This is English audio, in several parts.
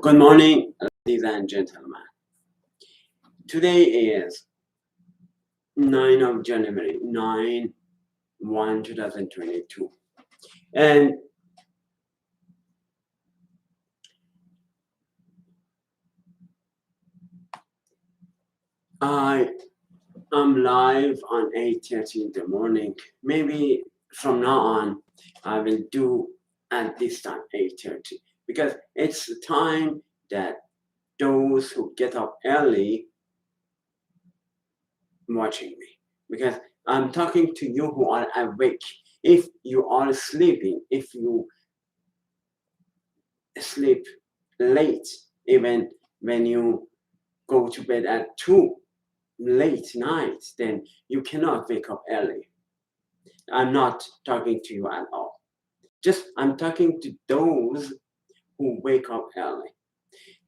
Good morning, ladies and gentlemen. Today is 9 of January, 9/1/2022. And I am live on 8:30 in the morning. Maybe from now on, I will do at this time, 8:30, because it's the time that those who get up early watching me, because I'm talking to you who are awake. If you are sleeping, if you sleep late, even when you go to bed at 2 late night, then you cannot wake up early. I'm not talking to you at all. Just I'm talking to those who wake up early.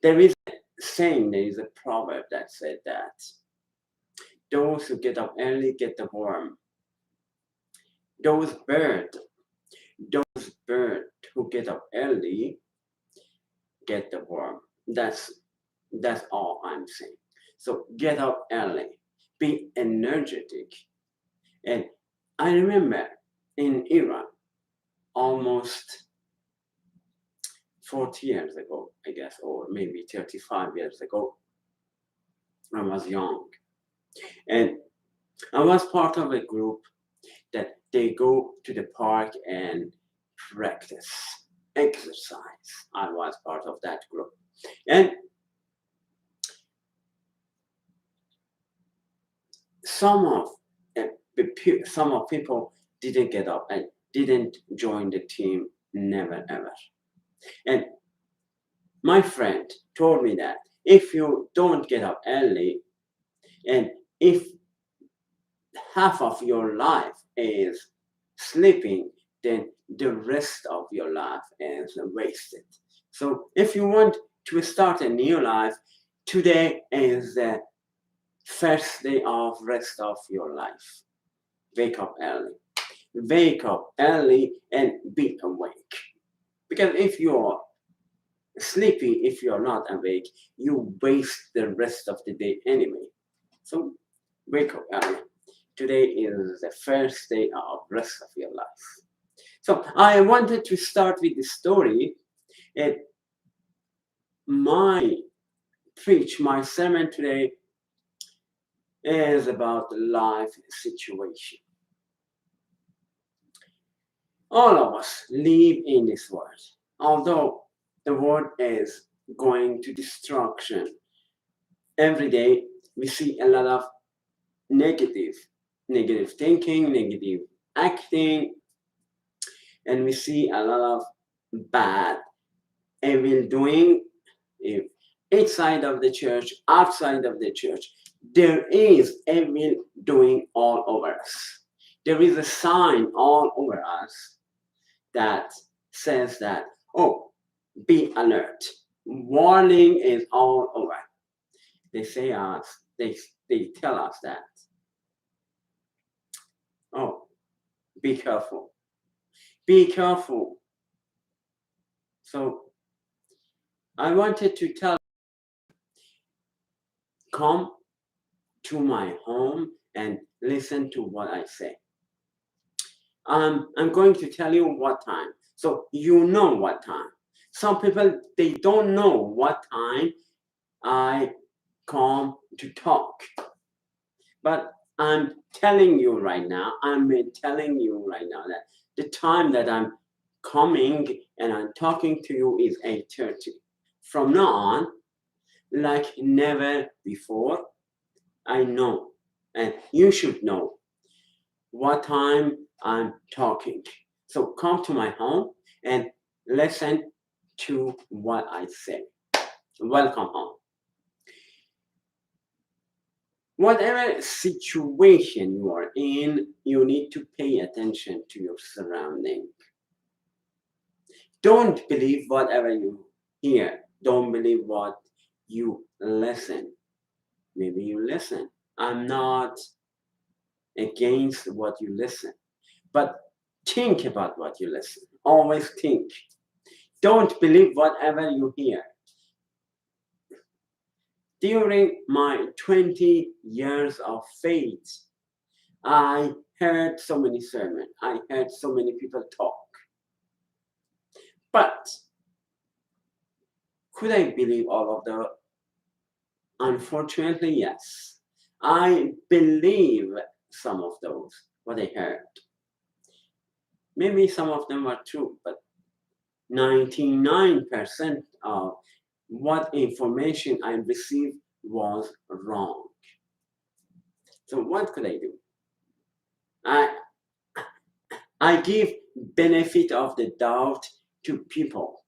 There is a saying, there is a proverb that said that those who get up early get the worm. Those birds who get up early get the worm. That's all I'm saying. So get up early, be energetic. And I remember in Iran, almost 40 years ago, I guess, or maybe 35 years ago, I was young. And I was part of a group that they go to the park and practice exercise. I was part of that group. And some of people didn't get up and didn't join the team, never ever. And my friend told me that if you don't get up early, and if half of your life is sleeping, then the rest of your life is wasted. So if you want to start a new life, today is the first day of rest of your life. Wake up early. Wake up early and be awake. Because if you're sleepy, if you're not awake, you waste the rest of the day anyway. So wake up early. Today is the first day of rest of your life. So I wanted to start with the story. My sermon today is about the life situation. All of us live in this world. Although the world is going to destruction, every day we see a lot of negative thinking, negative acting, and we see a lot of bad, evil doing inside of the church, outside of the church. There is evil doing all over us. There is a sign all over us that says that, oh, be alert. Warning is all over. They tell us that, oh, be careful. Be careful. So I wanted to tell you, come to my home and listen to what I say. I'm going to tell you what time, so you know what time. Some people, they don't know what time I come to talk, but I'm telling you right now that the time that I'm coming and I'm talking to you is 8:30. From now on, like never before, I know, and you should know what time I'm talking. So come to my home and listen to what I say. Welcome home. Whatever situation you are in, you need to pay attention to your surrounding. Don't believe whatever you hear. Don't believe what you listen. Maybe you listen. I'm not against what you listen, but think about what you listen. Always think. Don't believe whatever you hear. During my 20 years of faith, I heard so many sermons. I heard so many people talk. But could I believe all of them? Unfortunately, yes. I believe some of those, what I heard. Maybe some of them are true, but 99% of what information I received was wrong. So what could I do? I give benefit of the doubt to people.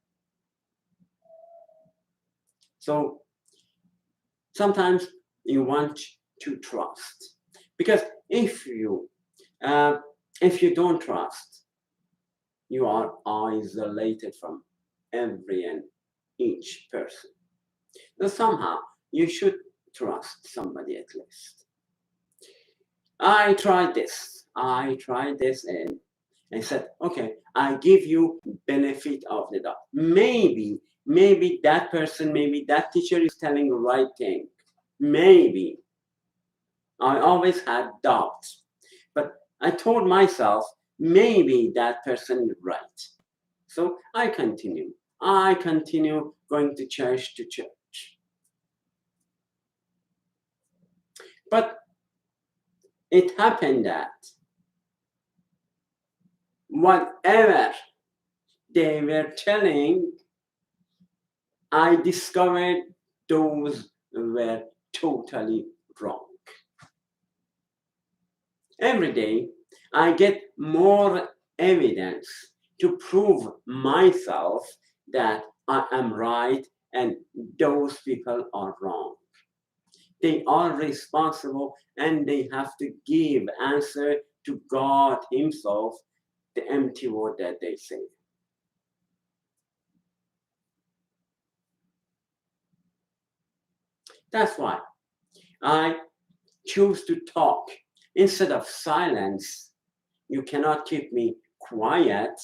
So sometimes you want to trust, because if you don't trust, you are isolated from every and each person. So somehow you should trust somebody at least. I tried this, and I said, okay, I give you benefit of the doubt. Maybe that person, maybe that teacher is telling the right thing. Maybe. I always had doubts, but I told myself, maybe that person is right. So I continue going to church. But it happened that whatever they were telling, I discovered those were totally wrong. Every day, I get more evidence to prove myself that I am right and those people are wrong. They are responsible and they have to give answer to God Himself, the empty word that they say. That's why I choose to talk instead of silence. You cannot keep me quiet.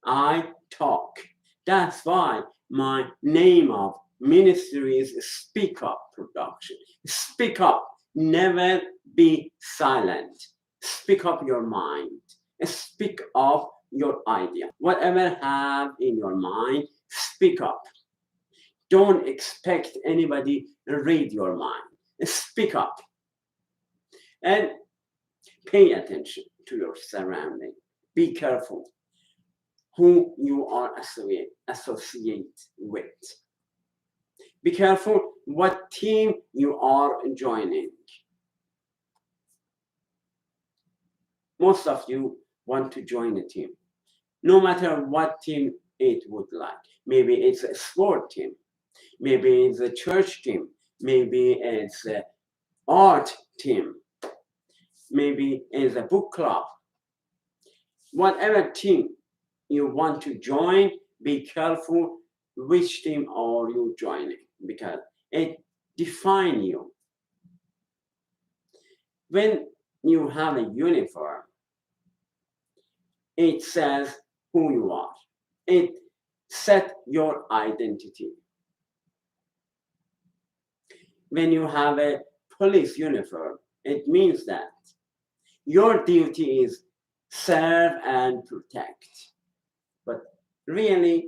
I talk. That's why my name of ministry is Speak Up Production. Speak up. Never be silent. Speak up your mind. Speak up your idea. Whatever have in your mind, speak up. Don't expect anybody to read your mind. Speak up. And pay attention to your surrounding. Be careful who you are associate with. Be careful what team you are joining. Most of you want to join a team, no matter what team it would like. Maybe it's a sport team, maybe it's a church team, maybe it's an art team, maybe it's a book club. Whatever team you want to join, be careful which team are you joining, because it defines you. When you have a uniform, it says who you are. It sets your identity. When you have a police uniform, it means that your duty is serve and protect. But really,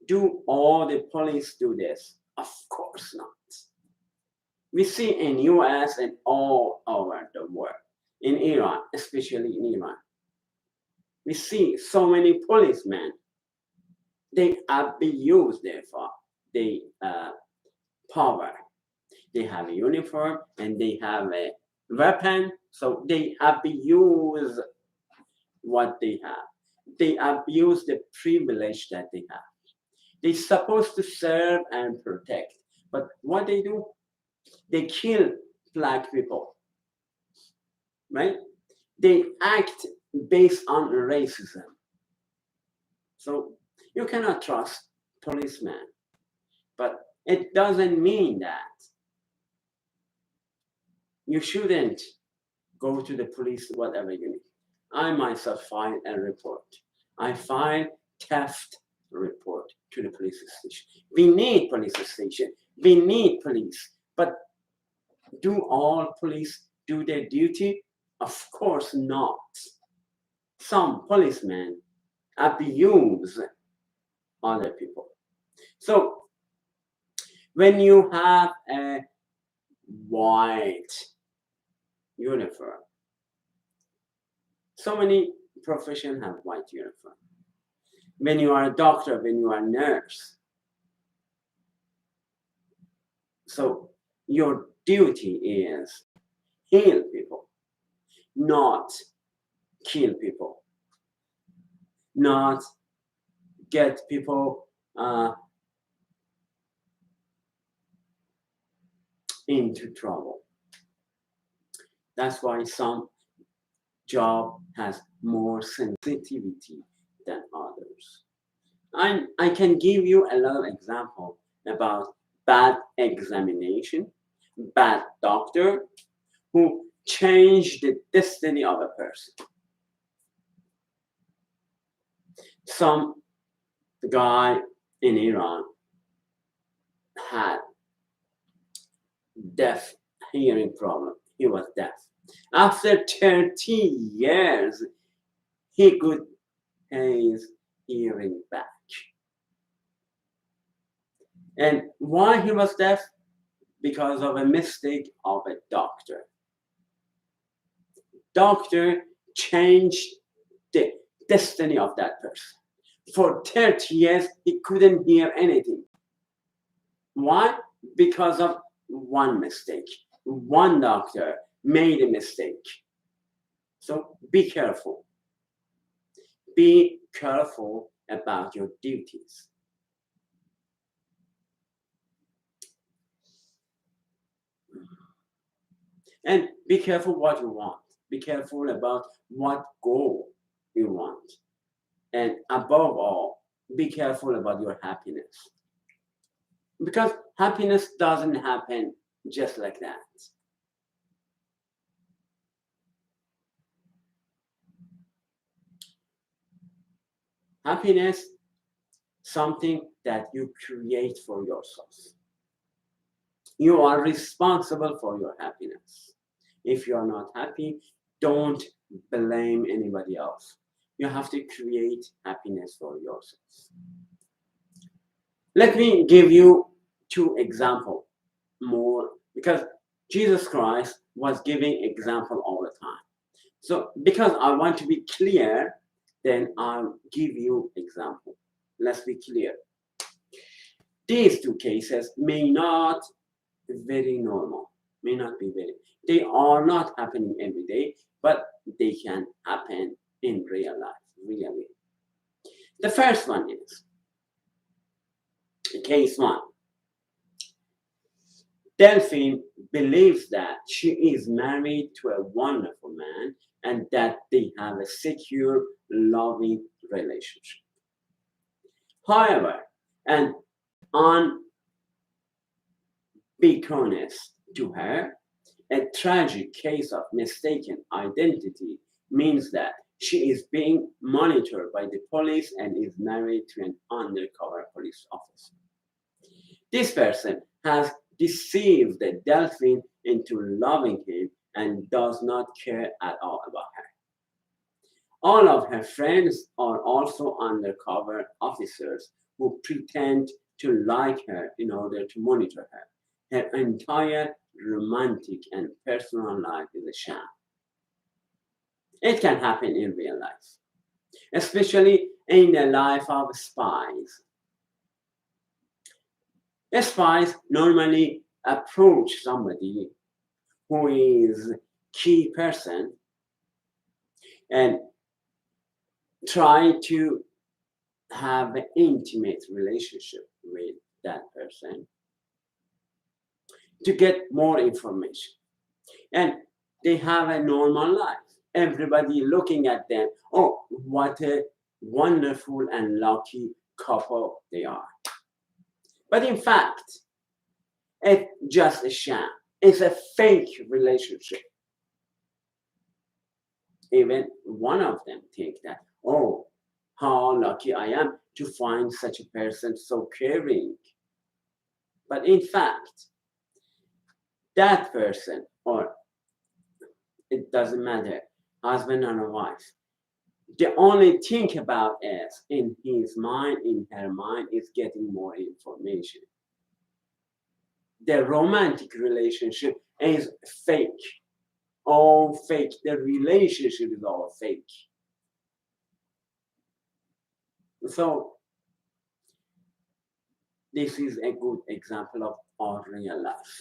do all the police do this? Of course not. We see in US and all over the world, in Iran, especially in Iran, we see so many policemen. They abuse their power. They have a uniform and they have a weapon, so they abuse what they have. They abuse the privilege that they have. They're supposed to serve and protect, but what they do, they kill black people, right? They act based on racism. So you cannot trust policemen, but it doesn't mean that you shouldn't go to the police, whatever you need. I myself filed a report. I filed theft report to the police station. We need police station. We need police. But do all police do their duty? Of course not. Some policemen abuse other people. So when you have a white uniform, so many professions have white uniform. When you are a doctor, when you are a nurse, so your duty is heal people, not kill people, not get people into trouble. That's why some job has more sensitivity than others. I can give you a little example about bad examination, bad doctor who changed the destiny of a person. Some guy in Iran had deaf hearing problem. He was deaf. After 30 years, he could his hearing back. And why he was deaf? Because of a mistake of a doctor. Doctor changed the destiny of that person. For 30 years, he couldn't hear anything. Why? Because of one mistake. One doctor made a mistake. So be careful. Be careful about your duties. And be careful what you want. Be careful about what goal you want. And above all, be careful about your happiness. Because happiness doesn't happen just like that. Happiness, something that you create for yourself. You are responsible for your happiness. If you are not happy, don't blame anybody else. You have to create happiness for yourself. Let me give you 2 examples more, because Jesus Christ was giving example all the time. So because I want to be clear, then I'll give you example. Let's be clear. These 2 cases may not be very normal, may not be very. They are not happening every day, but they can happen in real life, really. The first one is case 1. Delphine believes that she is married to a wonderful man and that they have a secure, loving relationship. However, and unbeknownst to her, a tragic case of mistaken identity means that she is being monitored by the police and is married to an undercover police officer. This person has deceived Delphine into loving him and does not care at all about her. All of her friends are also undercover officers who pretend to like her in order to monitor her. Her entire romantic and personal life is a sham. It can happen in real life, especially in the life of spies. Spies normally approach somebody who is a key person and try to have an intimate relationship with that person to get more information. And they have a normal life. Everybody looking at them, oh, what a wonderful and lucky couple they are. But in fact, it's just a sham. It's a fake relationship. Even one of them think that, oh, how lucky I am to find such a person so caring. But in fact, that person, or it doesn't matter, husband or wife, the only thing about is in his mind, in her mind, is getting more information. The romantic relationship is fake, all fake. The relationship is all fake. So this is a good example of our real life.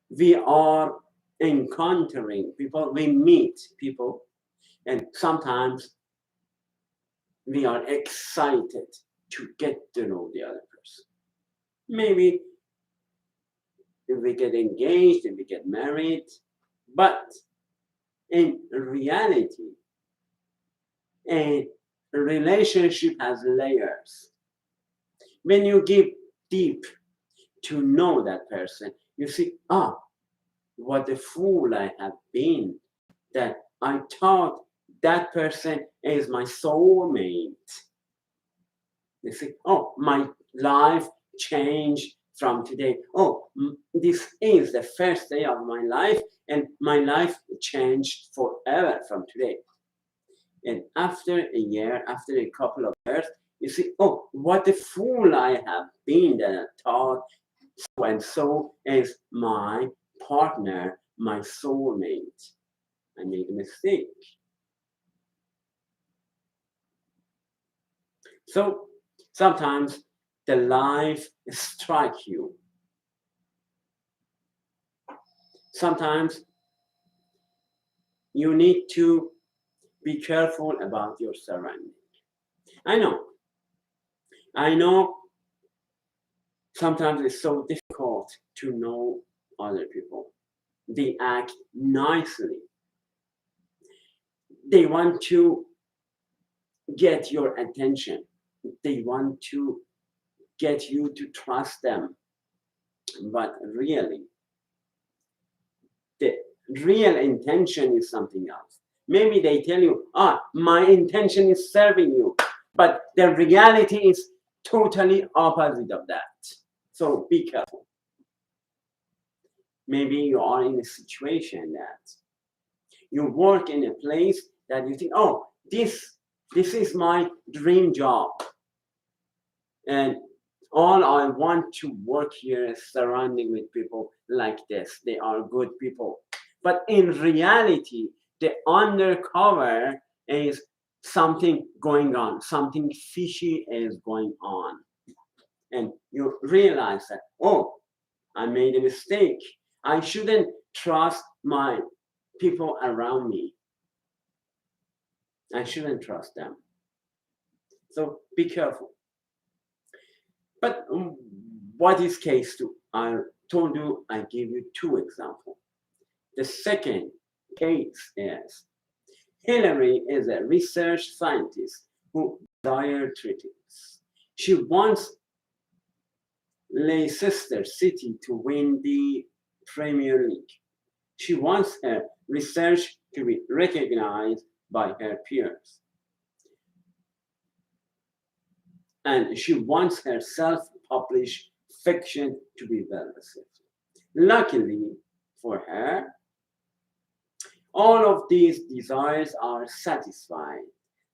We are encountering people, we meet people, and sometimes we are excited to get to know the other person. Maybe if we get engaged and we get married, but in reality, a relationship has layers. When you give deep to know that person, you see, what a fool I have been, that I thought that person is my soulmate. You see, my life changed from today. This is the first day of my life, and my life changed forever from today. And after a year, after a couple of years, you see, what a fool I have been that I thought so and so is my partner, my soulmate. I made a mistake. So sometimes the life strikes you. Sometimes you need to be careful about your surroundings. I know sometimes it's so difficult to know other people. They act nicely. They want to get your attention. They want to get you to trust them. But really, the real intention is something else. Maybe they tell you, my intention is serving you. But the reality is totally opposite of that. So be careful. Maybe you are in a situation that you work in a place that you think, this is my dream job. And all I want to work here is surrounding with people like this. They are good people. But in reality, the undercover is something going on. Something fishy is going on. And you realize that, I made a mistake. I shouldn't trust my people around me. I shouldn't trust them. So be careful. But what is case two? I told you I give you two examples. The second case is Hillary is a research scientist who desires treaties. She wants Leicester City to win the Premier League. She wants her research to be recognized by her peers. And she wants her self-published fiction to be well received. Luckily for her, all of these desires are satisfied.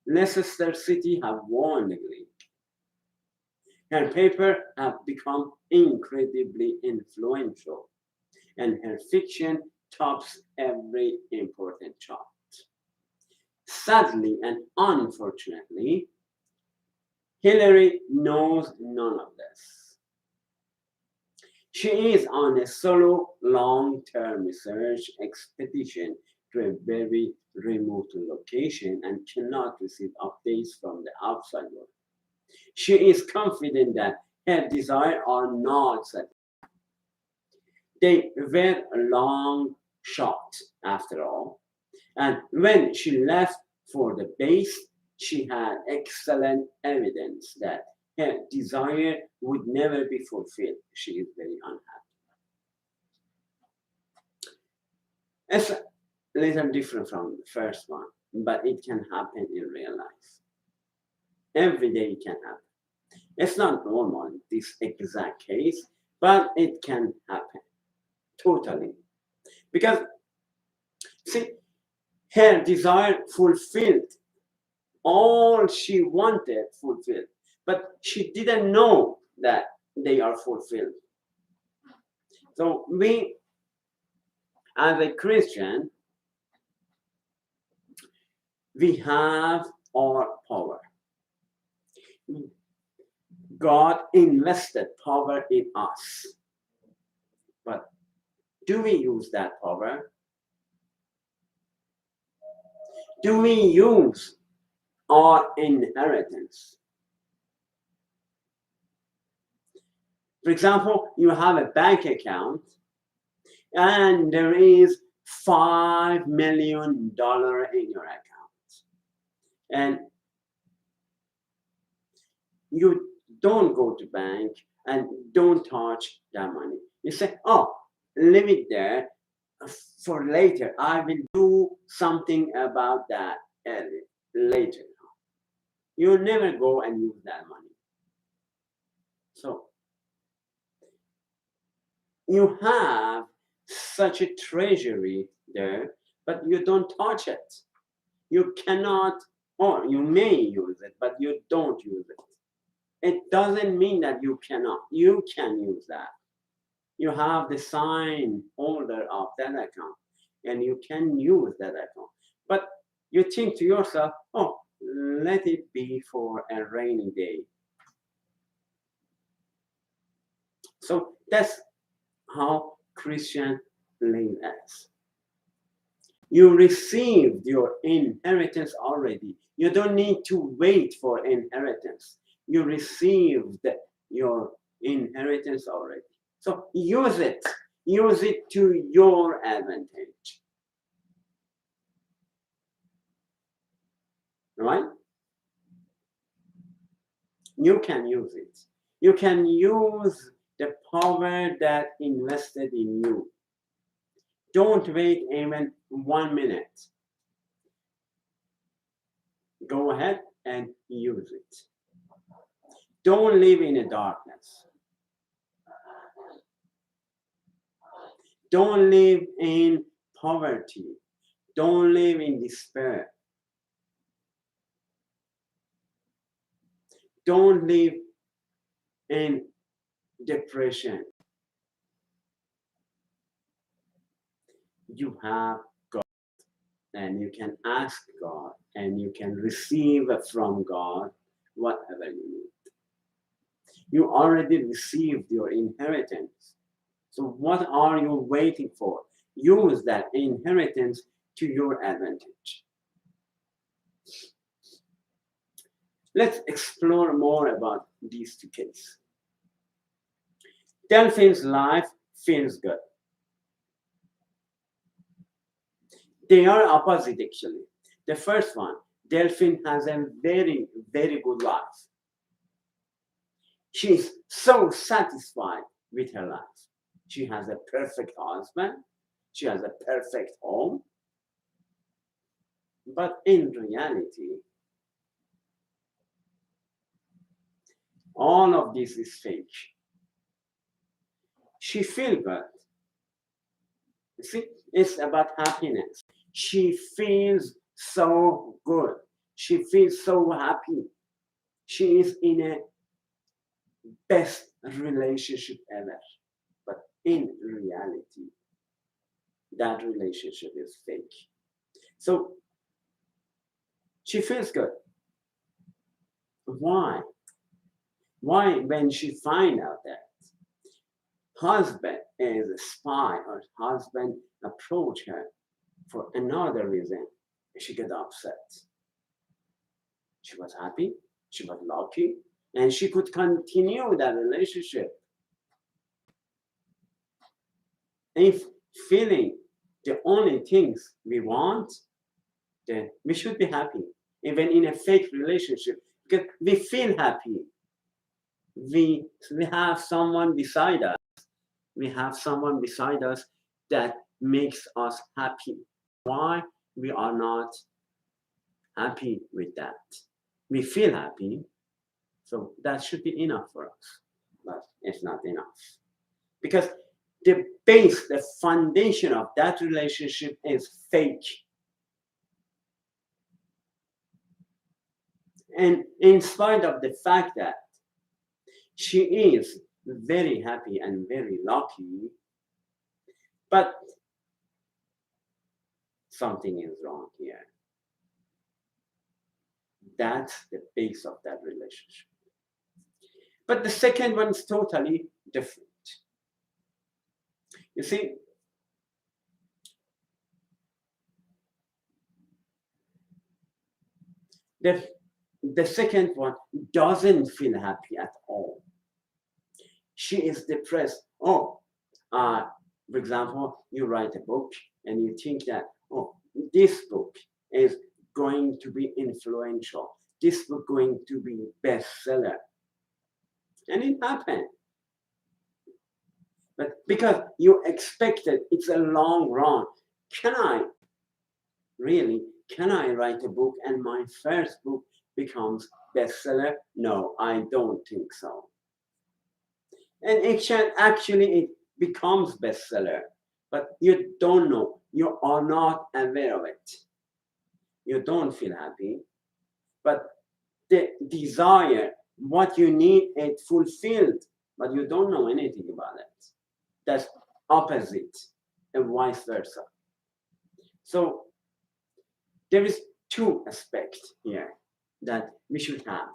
Leicester City have won the league. Her paper have become incredibly influential, and her fiction tops every important chart. Sadly and unfortunately, Hillary knows none of this. She is on a solo long-term research expedition to a very remote location and cannot receive updates from the outside world. She is confident that her desires are not satisfied. They were a long shot, after all, and when she left for the base, she had excellent evidence that her desire would never be fulfilled. She is very unhappy. a little different from the first one, but it can happen in real life. Every day it can happen. It's not normal in this exact case, but it can happen totally. Because, see, her desire fulfilled all she wanted fulfilled, but she didn't know that they are fulfilled. So we, as a Christian, we have our power. God invested power in us. But do we use that power? Do we use our inheritance? For example, you have a bank account and there is $5 million in your account. And you don't go to bank and don't touch that money. You say, oh, leave it there for later. I will do something about that later. You never go and use that money. So you have such a treasury there, but you don't touch it. You cannot, or you may use it, but you don't use it. It doesn't mean that you cannot. You can use that. You have the sign holder of that account and you can use that account. But you think to yourself, oh, let it be for a rainy day. So that's how Christian live as. You received your inheritance already. You don't need to wait for inheritance. You received your inheritance already. So use it. Use it to your advantage. Right? You can use it. You can use the power that invested in you. Don't wait even 1 minute. Go ahead and use it. Don't live in the darkness. Don't live in poverty. Don't live in despair. Don't live in depression. You have God, and you can ask God, and you can receive from God whatever you need. You already received your inheritance. So what are you waiting for? Use that inheritance to your advantage. Let's explore more about these two cases. Delphine's life feels good. They are opposite actually. The first one, Delphine has a very, very good life. She is so satisfied with her life. She has a perfect husband. She has a perfect home. But in reality, all of this is fake. She feels good. You see, it's about happiness. She feels so good. She feels so happy. She is in a best relationship ever. But in reality, that relationship is fake. So she feels good. Why? Why, when she finds out that husband is a spy or husband approached her for another reason, she got upset. She was happy, she was lucky, and she could continue that relationship. If feeling the only things we want, then we should be happy, even in a fake relationship, because we feel happy. We have someone beside us. We have someone beside us that makes us happy. why we are not happy with that. We feel happy, so that should be enough for us, but it's not enough. Because the base, the foundation of that relationship is fake. And in spite of the fact that she is very happy and very lucky, but something is wrong here. That's the base of that relationship. But the second one is totally different. You see, the second one doesn't feel happy at all. She is depressed. For example, you write a book and you think that, this book is going to be influential. This book going to be bestseller. And it happened. But because you expected it's a long run, can I write a book and my first book becomes bestseller? No, I don't think so. And it becomes bestseller, but you don't know. You are not aware of it. You don't feel happy, but the desire, what you need, it fulfilled, but you don't know anything about it. That's opposite and vice versa. So there is two aspects here that we should have.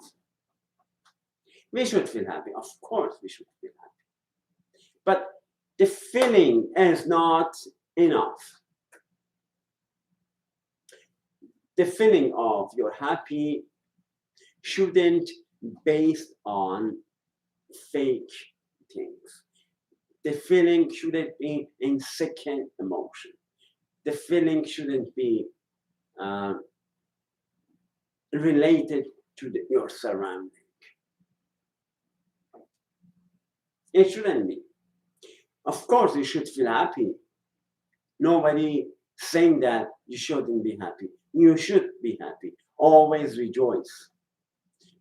We should feel happy. Of course, we should feel happy. But the feeling is not enough. The feeling of you're happy shouldn't be based on fake things. The feeling shouldn't be in second emotion. The feeling shouldn't be related to your surrounding. It shouldn't be. Of course, you should feel happy. Nobody saying that you shouldn't be happy. You should be happy. Always rejoice.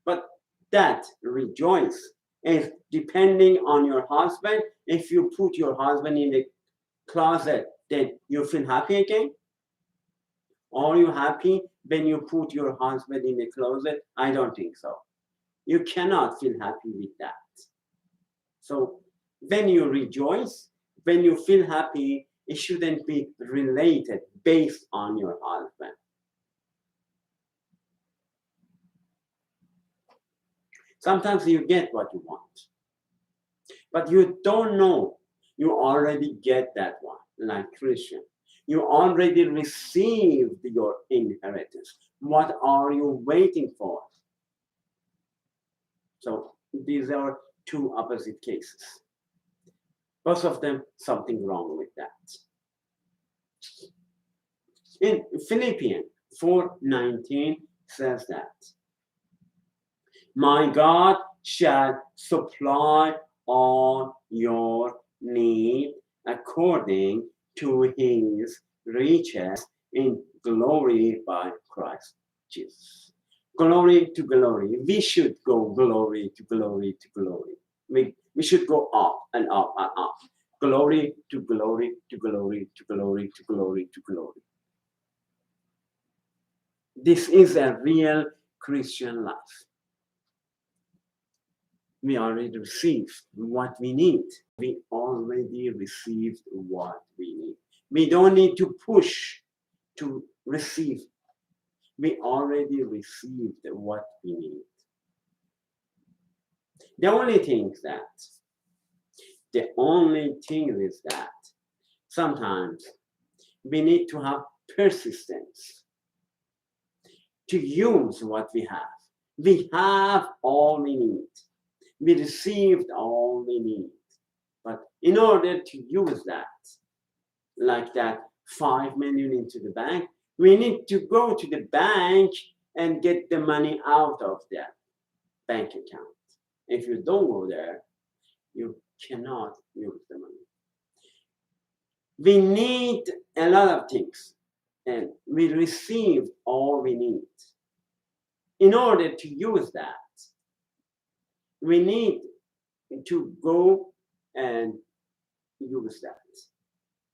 But that rejoice is depending on your husband. If you put your husband in the closet, then you feel happy again? Are you happy when you put your husband in the closet? I don't think so. You cannot feel happy with that. So when you rejoice, when you feel happy, it shouldn't be related based on your husband. Sometimes you get what you want, but you don't know you already get that one, like Christian. You already received your inheritance. What are you waiting for? So these are two opposite cases. Both of them, something wrong with that. In Philippians 4:19 says that, my God shall supply all your need according to his riches in glory by Christ Jesus. Glory to glory. We should go glory to glory to glory. We should go up and up and up. Glory to glory to glory to glory to glory to glory. This is a real Christian life. We already received what we need. We already received what we need. We don't need to push to receive. We already received what we need. The only thing is that sometimes we need to have persistence to use what we have. We have all we need. We received all we need. But in order to use that, like that 5 million into the bank, we need to go to the bank and get the money out of that bank account. If you don't go there, you cannot use the money. We need a lot of things. and we receive all we need. In order to use that, we need to go and use that.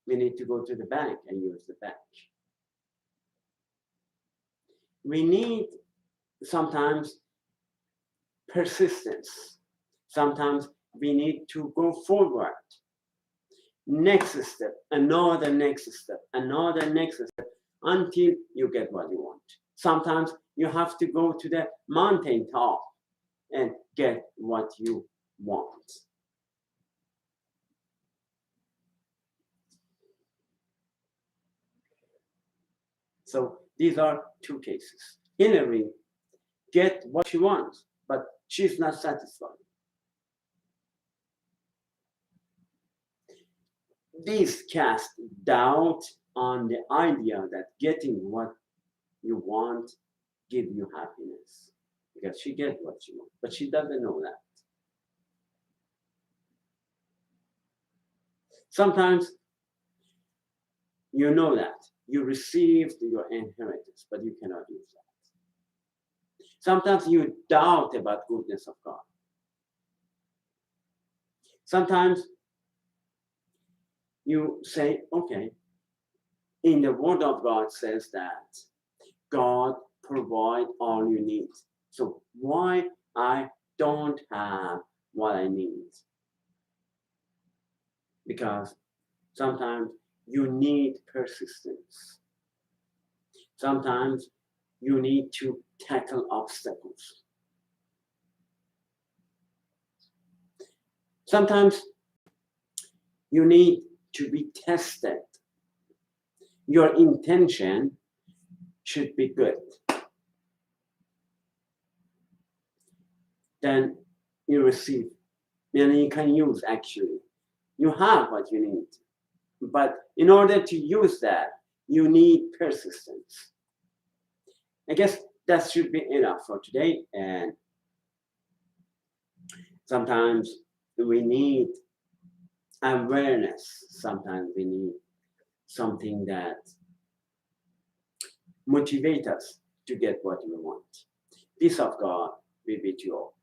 We need to go to the bank and use the bank. We need sometimes persistence. Sometimes we need to go forward. Next step, another next step, another next step, until you get what you want. Sometimes you have to go to the mountain top and get what you want. So these are two cases. Hillary get what she wants, but she's not satisfied. These cast doubt on the idea that getting what you want give you happiness, because she gets what she wants, but she doesn't know that. Sometimes you know that you received your inheritance, but you cannot use that. Sometimes you doubt about goodness of God. Sometimes you say, okay, in the Word of God says that God provide all you need. So why I don't have what I need? Because sometimes you need persistence. Sometimes you need to tackle obstacles. Sometimes you need to be tested. Your intention should be good. Then you receive, and you can use actually. You have what you need. But in order to use that, you need persistence. I guess that should be enough for today. And sometimes we need awareness. Sometimes we need something that motivates us to get what we want. Peace of God be with you all.